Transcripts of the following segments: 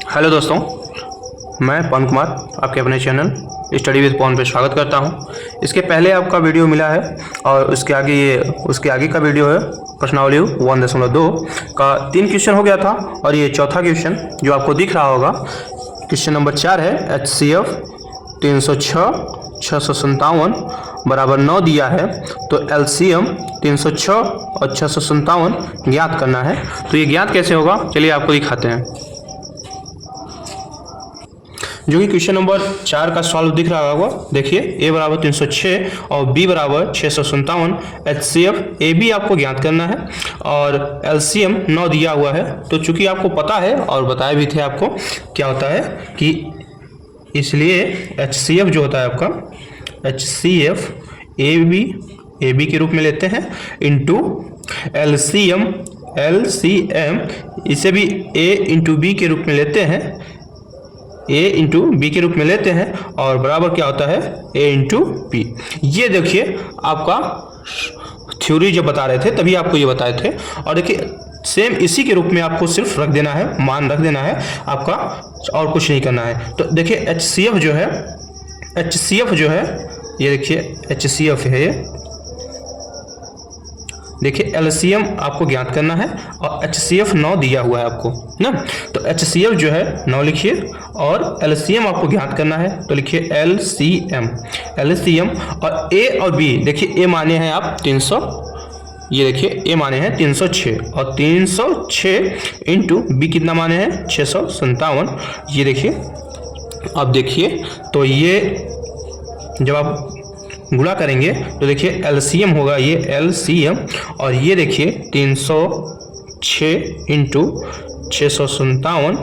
Hello दोस्तों, मैं पवन कुमार आपके अपने चैनल स्टडी विद पवन पे स्वागत करता हूं। इसके पहले आपका वीडियो मिला है और उसके आगे का वीडियो है प्रश्नावली 1.2 का 3 क्वेश्चन हो गया था और ये चौथा क्वेश्चन जो आपको दिख रहा होगा क्वेश्चन नंबर 4 है। HCF 306 657 बराबर 9 दिया है, तो LCM 306 और 657 ज्ञात करना है। तो ये ज्ञात कैसे होगा, चलिए आपको दिखाते हैं। जो कि क्वेश्चन नंबर 4 का सॉल्व दिख रहा होगा, देखिए A बराबर 306 और B बराबर 657। HCF AB आपको ज्ञात करना है और LCM 9 दिया हुआ है। तो चूंकि आपको पता है और बताए भी थे आपको क्या होता है कि इसलिए HCF जो होता है आपका HCF AB के रूप में लेते हैं इंटू LCM इसे भी A इंटू B के रूप में लेते हैं, A इंटू बी के रूप में लेते हैं और बराबर क्या होता है A इंटू बी। ये देखिए आपका थ्योरी जब बता रहे थे तभी आपको ये बताए थे। और देखिए सेम इसी के रूप में आपको सिर्फ रख देना है, मान रख देना है आपका, और कुछ नहीं करना है। तो देखिए HCF जो है ये देखिए HCF है ये, देखिए LCM आपको ज्ञात करना है और HCF 9 दिया हुआ है आपको ना। तो HCF जो है 9 लिखिए और LCM आपको ज्ञात करना है, तो लिखिए LCM और A और B देखिए A माने हैं आप 300, ये देखिए A माने हैं 306 और 306 इंटू B कितना माने हैं 657। ये देखिए अब देखिए, तो ये जब आप गुणा करेंगे तो देखिए LCM होगा ये LCM और ये देखिए 306 इंटू 657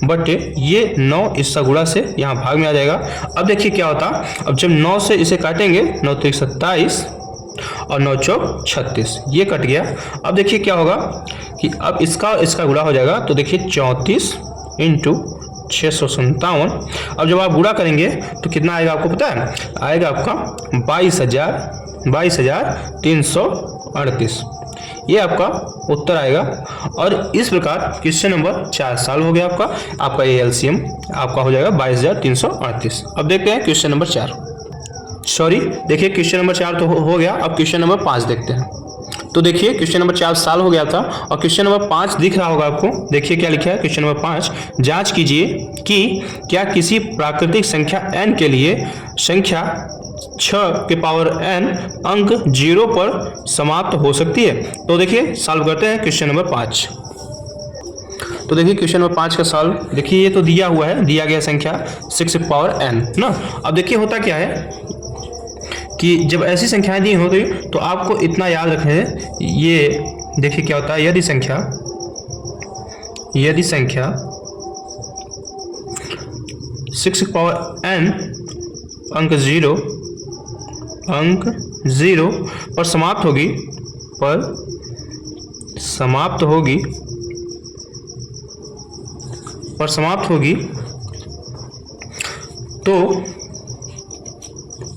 बटे ये 9 इसका गुणा से यहाँ भाग में आ जाएगा। अब देखिए क्या होता, अब जब 9 से इसे काटेंगे 9 तो 27 और 9 चौक 36, ये कट गया। अब देखिए क्या होगा कि अब इसका गुणा हो जाएगा, तो देखिए 34 इंटू 657। अब जब आप गुणा करेंगे तो कितना आएगा आपको पता है, आएगा आपका 22,338। ये आपका उत्तर आएगा। और इस प्रकार क्वेश्चन नंबर 4 सॉल्व हो गया आपका ये LCM आपका हो जाएगा 22,338। अब देखते हैं क्वेश्चन नंबर 4, सॉरी देखिए क्वेश्चन नंबर 4 तो हो गया। अब क्वेश्चन नंबर 5 देखते हैं। तो देखिए क्वेश्चन नंबर 4 सॉल्व हो गया था और क्वेश्चन नंबर 5 दिख रहा होगा आपको, देखिए क्या लिखा है क्वेश्चन नंबर 5। जांच कीजिए कि क्या किसी प्राकृतिक संख्या n के लिए संख्या 6 के पावर n अंक 0 पर समाप्त हो सकती है। तो देखिए सॉल्व करते हैं क्वेश्चन नंबर 5। तो देखिए क्वेश्चन नंबर 5 का सॉल्व, देखिए ये तो दिया हुआ है, दिया गया संख्या 6 के पावर n ना। अब देखिए होता क्या है कि जब ऐसी संख्याएं दी होती तो आपको इतना याद रखें, ये देखिए क्या होता है, यदि संख्या 6 की पावर n अंक 0 पर समाप्त होगी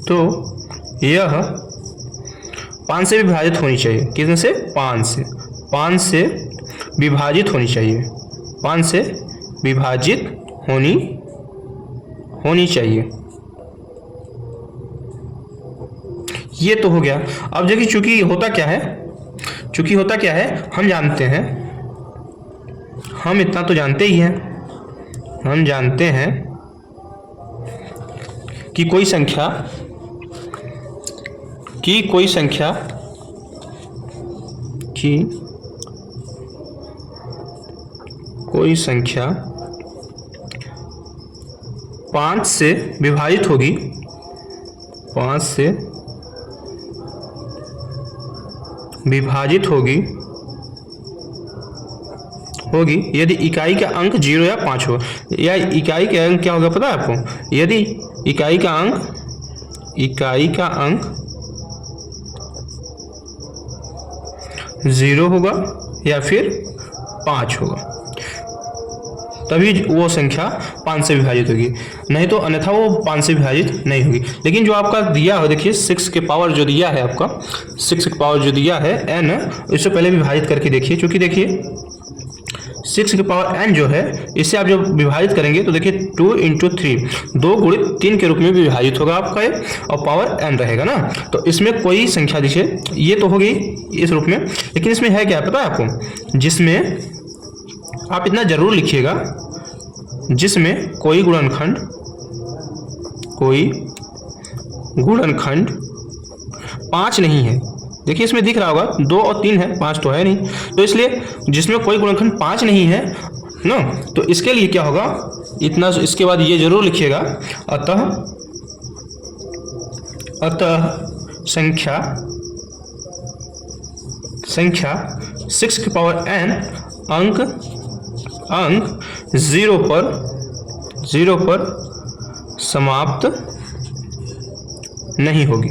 तो यह 5 से विभाजित होनी चाहिए। कितने से? 5 से विभाजित होनी चाहिए, 5 से विभाजित होनी चाहिए। ये तो हो गया। अब देखिए चूंकि होता क्या है हम जानते हैं, हम इतना तो जानते ही हैं, हम जानते हैं कि कोई संख्या 5 से विभाजित होगी, 5 से विभाजित होगी यदि इकाई का अंक 0 या 5 हो। या इकाई का अंक क्या होगा पता है आपको, यदि इकाई का अंक 0 होगा या फिर 5 होगा, तभी वो संख्या 5 से विभाजित होगी, नहीं तो अन्यथा वो 5 से विभाजित नहीं होगी। लेकिन जो आपका दिया हो, देखिए 6 के पावर जो दिया है आपका, 6 के पावर जो दिया है n, इससे पहले विभाजित करके देखिए, क्योंकि देखिए 6 की पावर n जो है इसे आप जब विभाजित करेंगे तो देखिए 2 × 3 2 × 3 के रूप में विभाजित होगा आपका ये, और पावर n रहेगा ना। तो इसमें कोई संख्या देखिए ये तो होगी इस रूप में, लेकिन इसमें है क्या पता है आपको, जिसमें आप इतना जरूर लिखिएगा जिसमें कोई गुणनखंड 5 नहीं है। देखिए इसमें दिख रहा होगा 2 और 3 है, 5 तो है नहीं, तो इसलिए जिसमें कोई गुणनखंड 5 नहीं है ना, तो इसके लिए क्या होगा इतना, इसके बाद ये जरूर लिखिएगा अतः संख्या 6 की पावर n अंक 0 पर समाप्त नहीं होगी।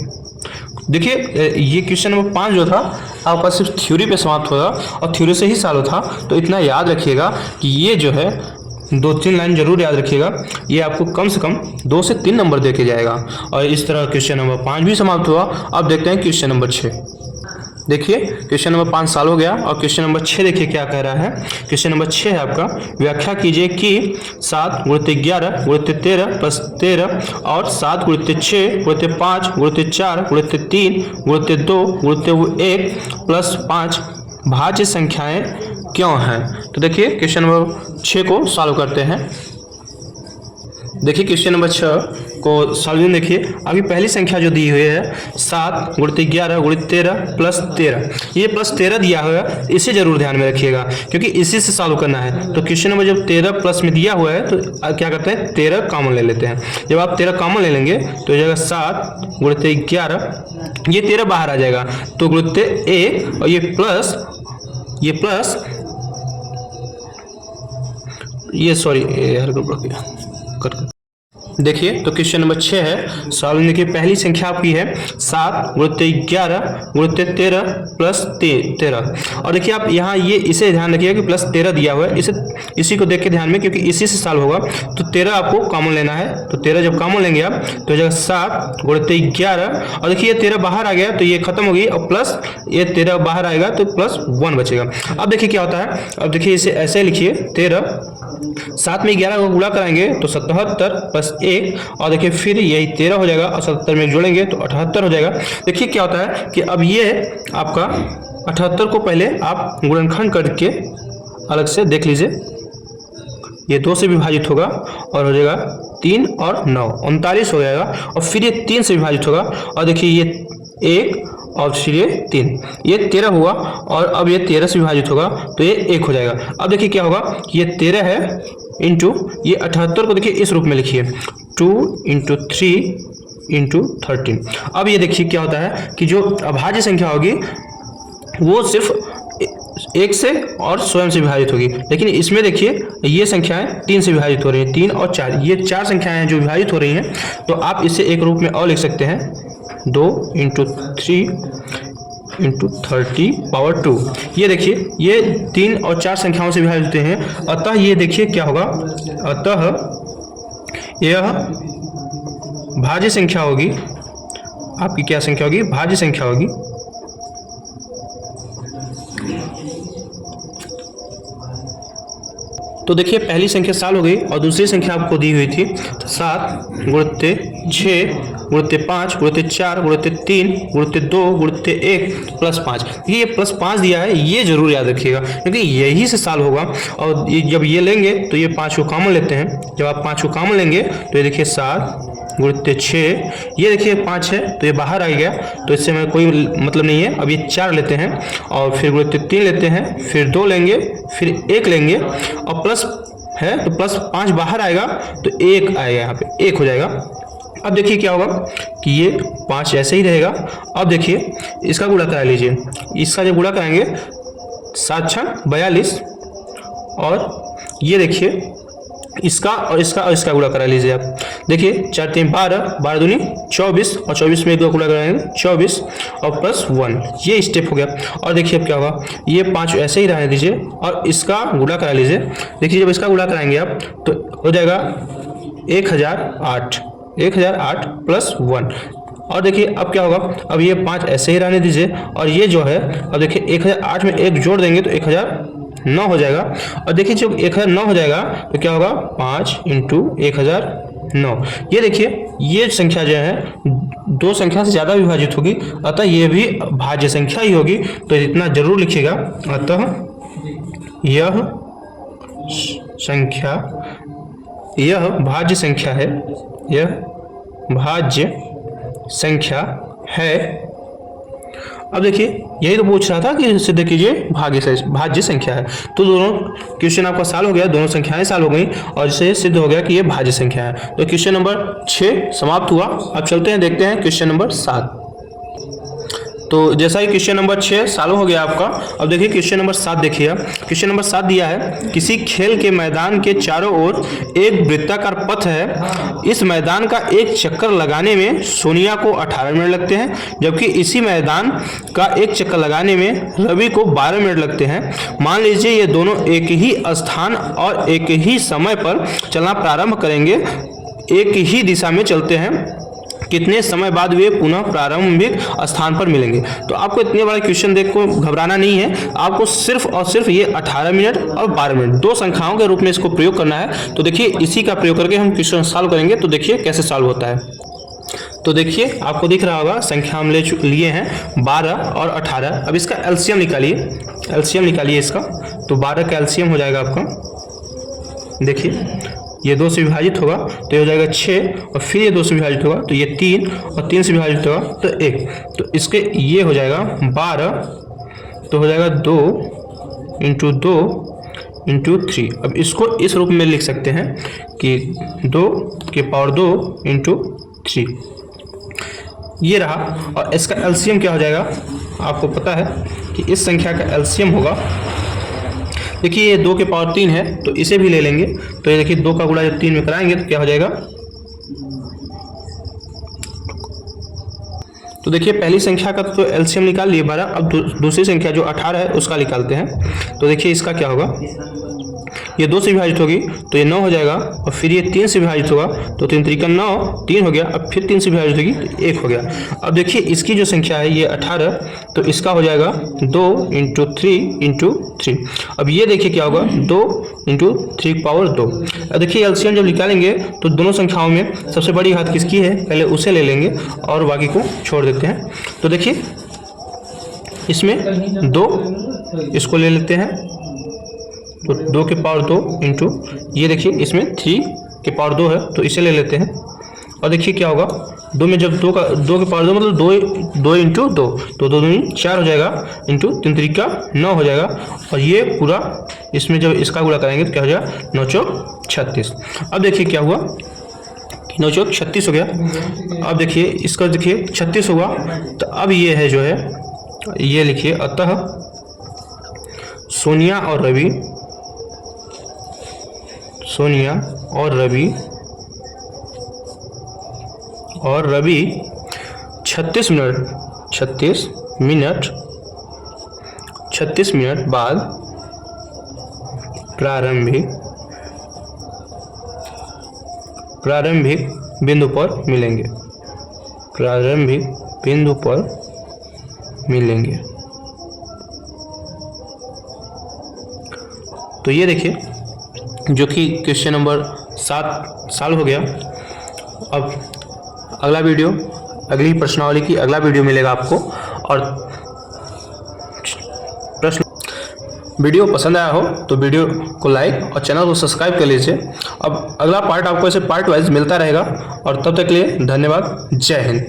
देखिए ये क्वेश्चन नंबर 5 जो था आपका सिर्फ थ्योरी पे समाप्त होगा और थ्योरी से ही सॉल्व था, तो इतना याद रखिएगा कि ये जो है 2-3 लाइन जरूर याद रखिएगा, ये आपको कम से कम 2 से 3 नंबर दे के जाएगा। और इस तरह क्वेश्चन नंबर 5 भी समाप्त हुआ। अब देखते हैं क्वेश्चन नंबर 6। देखिए क्वेश्चन नंबर 5 सॉल्व हो गया और क्वेश्चन नंबर 6 देखिए क्या कह रहा है। क्वेश्चन नंबर 6 है आपका, व्याख्या कीजिए कि 7 × 11 × 13 + 13 और 7 × 6 × 5 × 4 × 3 × 2 × 1 + 5 भाज्य संख्याएं क्यों हैं। तो देखिए क्वेश्चन नंबर 6 को सॉल्व करते हैं। देखिए क्वेश्चन नंबर 6 को सॉल्विंग देखिए, अभी पहली संख्या जो दी हुई है 7 × 11 × 13 + 13, ये +13 दिया हुआ है, इसे जरूर ध्यान में रखिएगा क्योंकि इसी से सॉल्व करना है। तो क्वेश्चन नंबर जब 13 प्लस में दिया हुआ है तो क्या करते हैं 13 कॉमन ले लेते हैं। जब आप 13 कॉमन ले लेंगे तो हो जाएगा 7 × 11, ये 13 बाहर आ जाएगा तो × 1 और ये प्लस ये सॉरी यार देखिए तो क्वेश्चन नंबर 6 है सॉल्व। देखिए पहली संख्या आपकी है 7 × 11 × 13 + 13 और देखिए आप यहाँ ये इसे ध्यान रखिएगा कि +13 दिया हुआ है, इसी को देख के ध्यान में, क्योंकि इसी से सॉल्व होगा। तो 13 आपको कॉमन लेना है, तो 13 जब कॉमन लेंगे आप तो हो जाएगा 7 × 11 और देखिए ये 13 बाहर आ गया तो ये खत्म हो गई और प्लस ये 13 बाहर आएगा तो +1 बचेगा। अब देखिए क्या होता है, अब देखिए इसे ऐसे लिखिए 13 7 में 11 को गुणा कराएंगे तो 77 + 1 और देखिए फिर यही 13 हो जाएगा और 77 में जोड़ेंगे तो 78 हो जाएगा। देखिए क्या होता है कि अब ये आपका 78 को पहले आप गुणनखंड करके अलग से देख लीजिए, ये 2 से विभाजित होगा और हो जाएगा 3 और 9 39 हो जाएगा और फिर ये 3 से विभाजित होगा और देखिए ये 1 और फिर ये 3, ये 13 हुआ और अब ये 13 से विभाजित होगा तो ये 1 हो जाएगा। अब देखिए क्या होगा कि ये 13 है इंटू ये 78 को देखिए इस रूप में लिखिए 2 × 3 × 13। अब ये देखिए क्या होता है कि जो अभाज्य संख्या होगी वो सिर्फ 1 से और स्वयं से विभाजित होगी, लेकिन इसमें देखिए ये संख्याएं 3 से विभाजित हो रही हैं, 3 और 4, ये 4 संख्याएं हैं जो विभाजित हो रही हैं। तो आप इसे एक रूप में और लिख सकते हैं 2 × 3 × 30⁻²। ये देखिए ये 3 और 4 संख्याओं से विभाजित होते हैं, अतः ये देखिए क्या होगा, अतः यह भाज्य संख्या होगी, आपकी क्या संख्या होगी, भाज्य संख्या होगी। तो देखिए पहली संख्या सॉल्व हो गई और दूसरी संख्या आपको दी हुई थी 7 × 6 × 5 × 4 × 3 × 2 × 1 + 5। ये +5 दिया है, ये जरूर याद रखिएगा क्योंकि यही से सॉल्व होगा। और जब ये लेंगे तो ये 5 को कॉमन लेते हैं, जब आप 5 को कॉमन लेंगे तो ये देखिए 7 × 6, ये देखिए 5 है तो ये बाहर आ गया तो इससे हमें कोई मतलब नहीं है। अब ये 4 लेते हैं और फिर × 3 लेते हैं, फिर 2 लेंगे, फिर 1 लेंगे और प्लस है तो +5 बाहर आएगा तो 1 आएगा, यहाँ पे 1 हो जाएगा। अब देखिए क्या होगा कि ये 5 ऐसे ही रहेगा। अब देखिए इसका गुणा करा लीजिए, इसका जब गुणा कराएंगे 7 × 42 और ये देखिए इसका और इसका गुणा करा लीजिए आप। देखिए 4 × 3 12, 12 दूनी 24 और 24 में 1 गुणा कराएंगे 24 और +1, ये स्टेप हो गया। और देखिए अब क्या होगा, ये 5 ऐसे ही रहने दीजिए और इसका गुणा करा लीजिए। देखिए जब इसका गुणा कराएंगे आप तो हो जाएगा 1008 + 1। और देखिए अब क्या होगा, अब ये 5 ऐसे ही रहने दीजिए और ये जो है अब देखिए 1008 में 1 जोड़ देंगे तो 9 हो जाएगा। और देखिए जब 1009 हो जाएगा तो क्या होगा, 5 × 1009। ये देखिए ये संख्या जो है दो संख्या से ज़्यादा विभाजित होगी, अतः ये भी भाज्य संख्या ही होगी, तो इतना जरूर लिखिएगा। अतः यह संख्या, यह भाज्य संख्या है, यह भाज्य संख्या है। अब देखिए यही तो पूछ रहा था कि सिद्ध कीजिए भाज्य संख्या है, तो दोनों क्वेश्चन आपका सॉल्व हो गया, दोनों संख्याएं सॉल्व हो गई और इससे सिद्ध हो गया कि ये भाज्य संख्या है। तो क्वेश्चन नंबर 6 समाप्त हुआ। अब चलते हैं, देखते हैं क्वेश्चन नंबर 7। तो जैसा ही क्वेश्चन नंबर 6 सॉल्व हो गया आपका, अब देखिए क्वेश्चन नंबर 7 देखिए। क्वेश्चन नंबर 7 दिया है, किसी खेल के मैदान के चारों ओर एक वृत्ताकार पथ है। इस मैदान का एक चक्कर लगाने में सोनिया को 18 मिनट लगते हैं, जबकि इसी मैदान का एक चक्कर लगाने में रवि को 12 मिनट लगते हैं। मान लीजिए ये दोनों एक ही स्थान और एक ही समय पर चलना प्रारंभ करेंगे, एक ही दिशा में चलते हैं, कितने समय बाद वे पुनः प्रारंभिक स्थान पर मिलेंगे। तो आपको इतने बड़ा क्वेश्चन देख को घबराना नहीं है, आपको सिर्फ और सिर्फ ये 18 मिनट और 12 मिनट दो संख्याओं के रूप में इसको प्रयोग करना है। तो देखिए इसी का प्रयोग करके हम क्वेश्चन सॉल्व करेंगे। तो देखिए कैसे सॉल्व होता है। तो देखिए आपको दिख रहा होगा संख्या हम लिए हैं 12 और 18। अब इसका एलसीएम निकालिए, एलसीएम निकालिए इसका। तो 12 का एलसीएम हो जाएगा आपका, देखिए ये 2 से विभाजित होगा तो ये हो जाएगा 6, और फिर ये 2 से विभाजित होगा तो ये 3, और 3 से विभाजित होगा तो 1। तो इसके ये हो जाएगा 12, तो हो जाएगा 2 × 2 × 3। अब इसको इस रूप में लिख सकते हैं कि 2 की पावर 2 × 3, ये रहा। और इसका एलसीएम क्या हो जाएगा, आपको पता है कि इस संख्या का एलसीएम होगा, देखिए ये 2 के पावर 3 है तो इसे भी ले लेंगे। तो ये देखिए 2 का गुणा जब 3 में कराएंगे तो क्या हो जाएगा, तो देखिए पहली संख्या का तो एलसीएम निकाल लिए 12। अब दूसरी संख्या जो 18 है उसका निकालते हैं। तो देखिए इसका क्या होगा, ये 2 से विभाजित होगी तो ये 9 हो जाएगा, और फिर ये 3 से विभाजित होगा तो 3 × 3 = 9, 3 हो गया। अब फिर 3 से विभाजित होगी तो 1 हो गया। अब देखिए इसकी जो संख्या है ये 18, तो इसका हो जाएगा 2 × 3 × 3। अब ये देखिए क्या होगा, 2 × 3 की पावर 2। अब देखिए एलसीएम जब निकालेंगे तो दोनों संख्याओं में सबसे बड़ी घात किसकी है, पहले उसे ले लेंगे और बाकी को छोड़ देते हैं। तो देखिए इसमें 2 इसको ले लेते हैं, तो 2 के पावर 2 इंटू ये देखिए इसमें 3 के पावर 2 है तो इसे ले लेते हैं। और देखिए क्या होगा, 2 में जब 2 के पावर 2 मतलब 2 × 2 तो 2 दूनी 4 हो जाएगा, इंटू 3 × 3 = 9 हो जाएगा। और ये पूरा इसमें जब इसका गुणा करेंगे तो क्या हो जाएगा, 9 × 4 = 36। अब देखिए क्या हुआ, 9 × 4 = 36 हो गया। अब देखिए इसका देखिए 36 होगा, तो अब ये है जो है ये लिखिए, अतः सोनिया और रवि 36 मिनट बाद प्रारंभिक बिंदु पर मिलेंगे। तो ये देखिए जो कि क्वेश्चन नंबर 7 सॉल्व हो गया। अब अगला वीडियो, अगली प्रश्नावली की अगला वीडियो मिलेगा आपको। और प्रश्न वीडियो पसंद आया हो तो वीडियो को लाइक और चैनल को सब्सक्राइब कर लीजिए। अब अगला पार्ट आपको ऐसे पार्ट वाइज मिलता रहेगा, और तब तक के लिए धन्यवाद। जय हिंद।